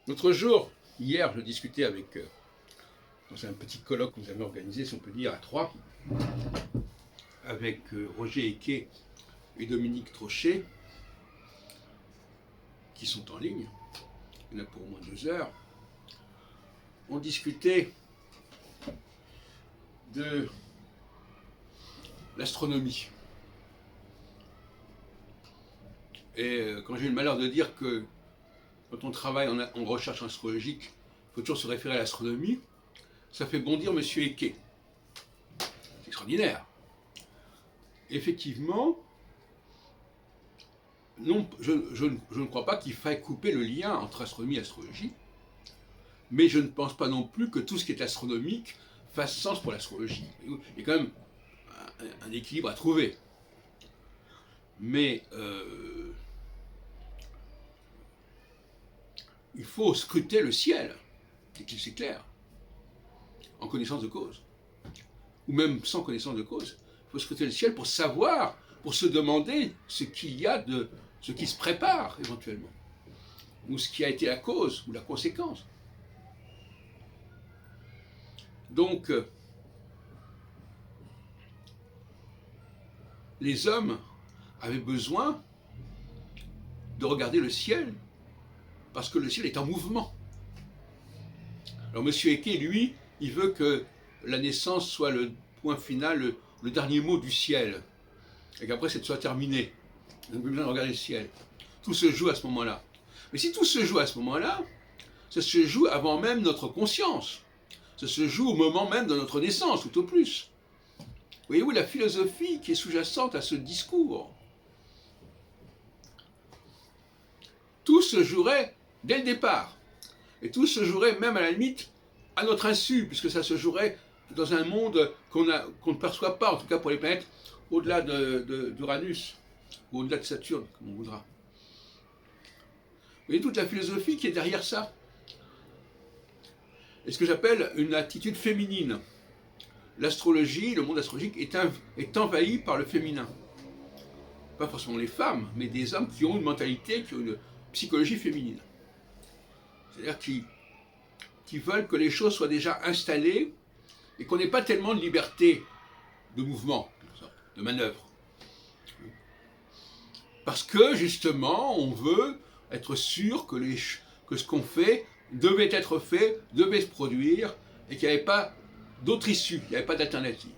L'autre jour, hier, je discutais avec, dans un petit colloque que nous avions organisé, si on peut dire, à trois, avec Roger Equet et Dominique Trochet, qui sont en ligne. Il y en a pour au moins 2 heures. On discutait de l'astronomie. Et quand j'ai eu le malheur de dire que quand on travaille en recherche astrologique, il faut toujours se référer à l'astronomie, ça fait bondir M. Equet. C'est extraordinaire. Effectivement, non, je ne crois pas qu'il faille couper le lien entre astronomie et astrologie, mais je ne pense pas non plus que tout ce qui est astronomique fasse sens pour l'astrologie. Il y a quand même un équilibre à trouver. Mais il faut scruter le ciel, c'est clair, en connaissance de cause, ou même sans connaissance de cause. Il faut scruter le ciel pour savoir, pour se demander ce qu'il y a de ce qui se prépare éventuellement, ou ce qui a été la cause ou la conséquence. Donc, les hommes avaient besoin de regarder le ciel, parce que le ciel est en mouvement. Alors M. Equet, lui, il veut que la naissance soit le point final, le dernier mot du ciel, et qu'après ça soit terminé. On n'a plus besoin de regarder le ciel. Tout se joue à ce moment-là. Mais si tout se joue à ce moment-là, ça se joue avant même notre conscience. Ça se joue au moment même de notre naissance, tout au plus. Voyez-vous la philosophie qui est sous-jacente à ce discours? Tout se jouerait dès le départ. Et tout se jouerait même à la limite à notre insu, puisque ça se jouerait dans un monde qu'on ne perçoit pas, en tout cas pour les planètes, au-delà d'Uranus, ou au-delà de Saturne, comme on voudra. Vous voyez toute la philosophie qui est derrière ça. Et ce que j'appelle une attitude féminine. L'astrologie, le monde astrologique est envahi par le féminin. Pas forcément les femmes, mais des hommes qui ont une mentalité, qui ont une psychologie féminine. C'est-à-dire qui veulent que les choses soient déjà installées et qu'on n'ait pas tellement de liberté de mouvement, de manœuvre. Parce que justement, on veut être sûr que ce qu'on fait devait être fait, devait se produire, et qu'il n'y avait pas d'autre issue, il n'y avait pas d'alternative.